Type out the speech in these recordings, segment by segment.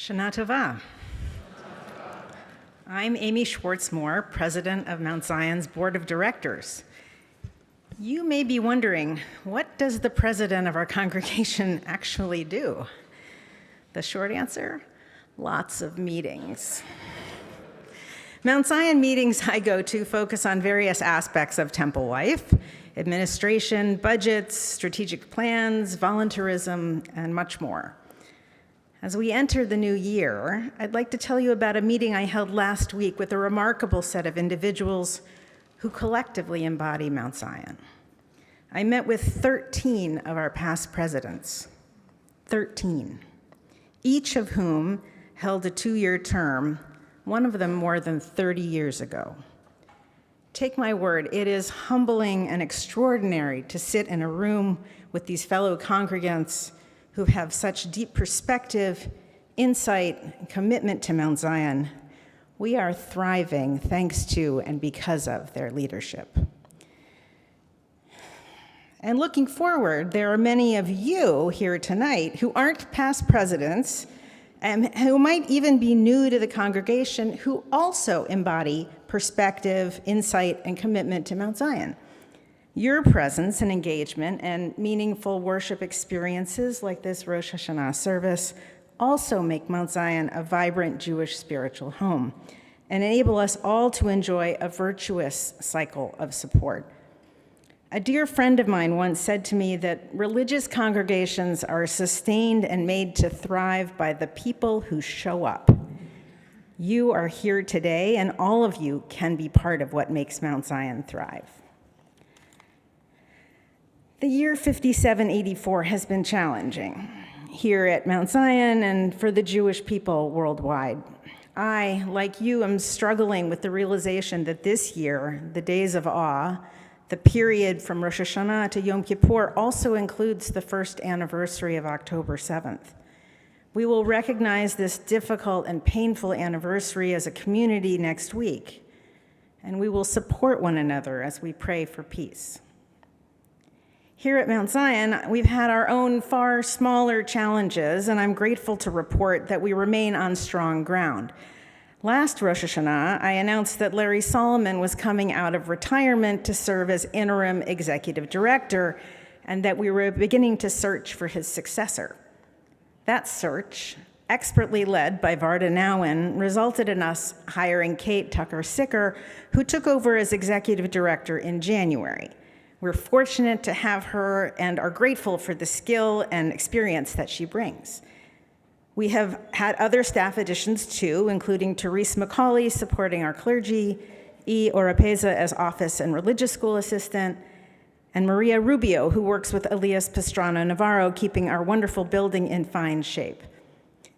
Shana Tova. I'm Amy Schwartz, President of Mount Zion's Board of Directors. You may be wondering, what does the president of our congregation actually do? The short answer, lots of meetings. Mount Zion meetings I go to focus on various aspects of temple life, administration, budgets, strategic plans, volunteerism, and much more. As we enter the new year, I'd like to tell you about a meeting I held last week with a remarkable set of individuals who collectively embody Mount Zion. I met with 13 of our past presidents, 13, each of whom held a 2-year term, one of them more than 30 years ago. Take my word, it is humbling and extraordinary to sit in a room with these fellow congregants who have such deep perspective, insight, and commitment to Mount Zion. We are thriving thanks to and because of their leadership. And looking forward, there are many of you here tonight who aren't past presidents and who might even be new to the congregation who also embody perspective, insight, and commitment to Mount Zion. Your presence and engagement and meaningful worship experiences like this Rosh Hashanah service also make Mount Zion a vibrant Jewish spiritual home and enable us all to enjoy a virtuous cycle of support. A dear friend of mine once said to me that religious congregations are sustained and made to thrive by the people who show up. You are here today, and all of you can be part of what makes Mount Zion thrive. The year 5784 has been challenging here at Mount Zion and for the Jewish people worldwide. I, like you, am struggling with the realization that this year, the days of awe, the period from Rosh Hashanah to Yom Kippur, also includes the first anniversary of October 7th. We will recognize this difficult and painful anniversary as a community next week, and we will support one another as we pray for peace. Here at Mount Zion, we've had our own far smaller challenges, and I'm grateful to report that we remain on strong ground. Last Rosh Hashanah, I announced that Larry Solomon was coming out of retirement to serve as interim executive director, and that we were beginning to search for his successor. That search, expertly led by Varda Nowen, resulted in us hiring Kate Tucker-Sicker, who took over as executive director in January. We're fortunate to have her and are grateful for the skill and experience that she brings. We have had other staff additions too, including Therese McCauley supporting our clergy, E. Oropeza as office and religious school assistant, and Maria Rubio, who works with Elias Pastrana Navarro, keeping our wonderful building in fine shape.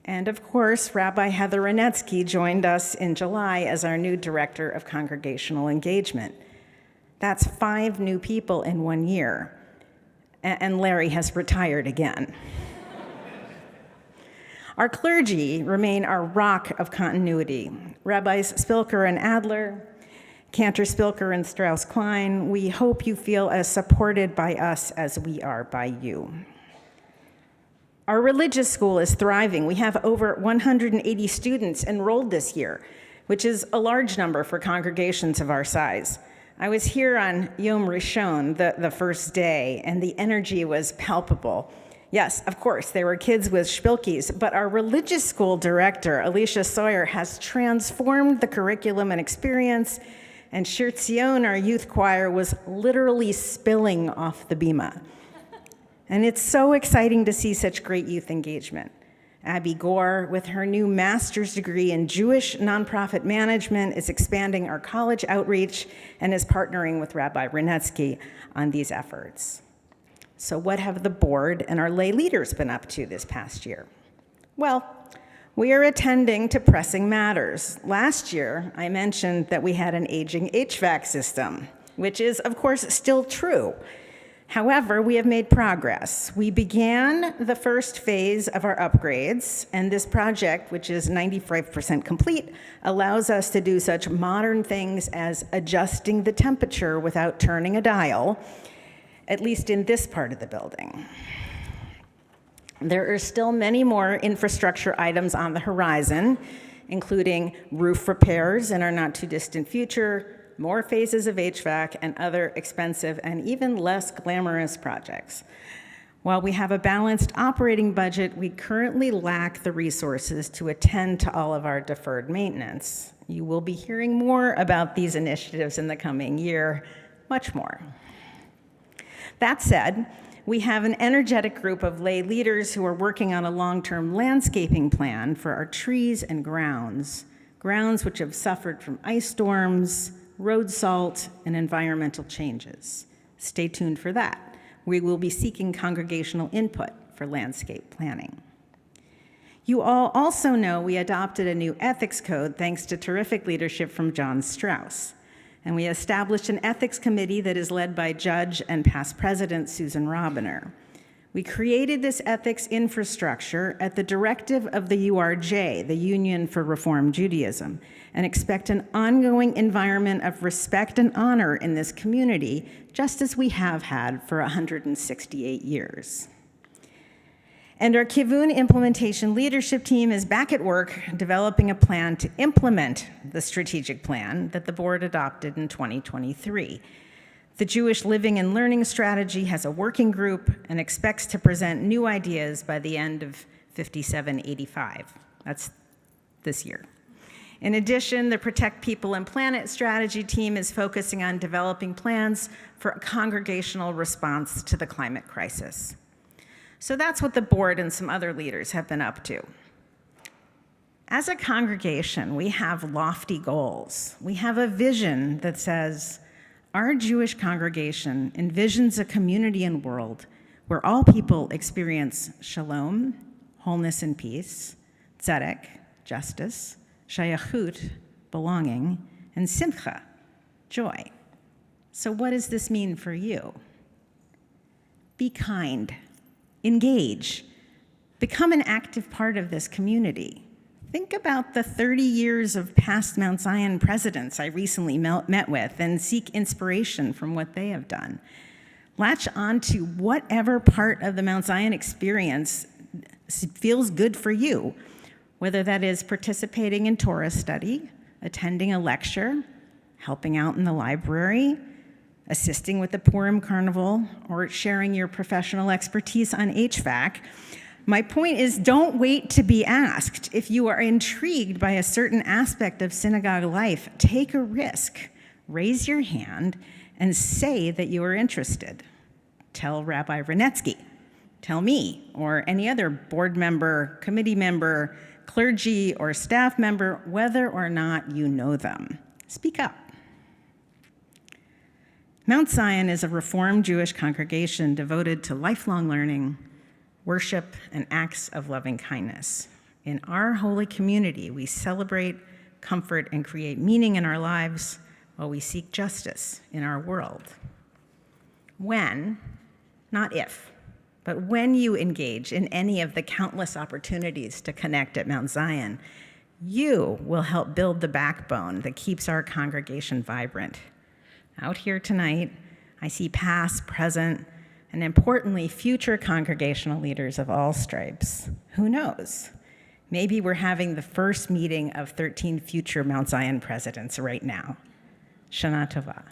And of course, Rabbi Heather Renetsky joined us in July as our new director of congregational engagement. That's 5 new people in 1 year, and Larry has retired again. Our clergy remain our rock of continuity. Rabbis Spilker and Adler, Cantor Spilker and Strauss-Klein, we hope you feel as supported by us as we are by you. Our religious school is thriving. We have over 180 students enrolled this year, which is a large number for congregations of our size. I was here on Yom Rishon, the first day, and the energy was palpable. Yes, of course, there were kids with shpilkis, but our religious school director, Alicia Sawyer, has transformed the curriculum and experience, and Shir Tzion, our youth choir, was literally spilling off the bima. And it's so exciting to see such great youth engagement. Abby Gore, with her new master's degree in Jewish nonprofit management, is expanding our college outreach and is partnering with Rabbi Renetsky on these efforts. So what have the board and our lay leaders been up to this past year? Well, we are attending to pressing matters. Last year, I mentioned that we had an aging HVAC system, which is, of course, still true. However, we have made progress. We began the first phase of our upgrades, and this project, which is 95% complete, allows us to do such modern things as adjusting the temperature without turning a dial, at least in this part of the building. There are still many more infrastructure items on the horizon, including roof repairs in our not-too-distant future, more phases of HVAC, and other expensive and even less glamorous projects. While we have a balanced operating budget, we currently lack the resources to attend to all of our deferred maintenance. You will be hearing more about these initiatives in the coming year, much more. That said, we have an energetic group of lay leaders who are working on a long-term landscaping plan for our trees and grounds which have suffered from ice storms, road salt, and environmental changes. Stay tuned for that. We will be seeking congregational input for landscape planning. You all also know we adopted a new ethics code thanks to terrific leadership from John Strauss. And we established an ethics committee that is led by Judge and past President Susan Robiner. We created this ethics infrastructure at the directive of the URJ, the Union for Reform Judaism, and expect an ongoing environment of respect and honor in this community, just as we have had for 168 years. And our Kivun implementation leadership team is back at work developing a plan to implement the strategic plan that the board adopted in 2023. The Jewish Living and Learning Strategy has a working group and expects to present new ideas by the end of 5785. That's this year. In addition, the Protect People and Planet strategy team is focusing on developing plans for a congregational response to the climate crisis. So that's what the board and some other leaders have been up to. As a congregation, we have lofty goals. We have a vision that says, our Jewish congregation envisions a community and world where all people experience shalom, wholeness and peace, tzedek, justice, shayachut, belonging, and simcha, joy. So what does this mean for you? Be kind. Engage. Become an active part of this community. Think about the 30 years of past Mount Zion presidents I recently met with and seek inspiration from what they have done. Latch on to whatever part of the Mount Zion experience feels good for you, whether that is participating in Torah study, attending a lecture, helping out in the library, assisting with the Purim Carnival, or sharing your professional expertise on HVAC. My point is, don't wait to be asked. If you are intrigued by a certain aspect of synagogue life, take a risk. Raise your hand and say that you are interested. Tell Rabbi Renetsky, tell me, or any other board member, committee member, clergy, or staff member, whether or not you know them. Speak up. Mount Zion is a Reformed Jewish congregation devoted to lifelong learning, worship, and acts of loving kindness. In our holy community, we celebrate, comfort, and create meaning in our lives while we seek justice in our world. When, not if, but when you engage in any of the countless opportunities to connect at Mount Zion, you will help build the backbone that keeps our congregation vibrant. Out here tonight, I see past, present, and importantly, future congregational leaders of all stripes. Who knows? Maybe we're having the first meeting of 13 future Mount Zion presidents right now. Shana Tova.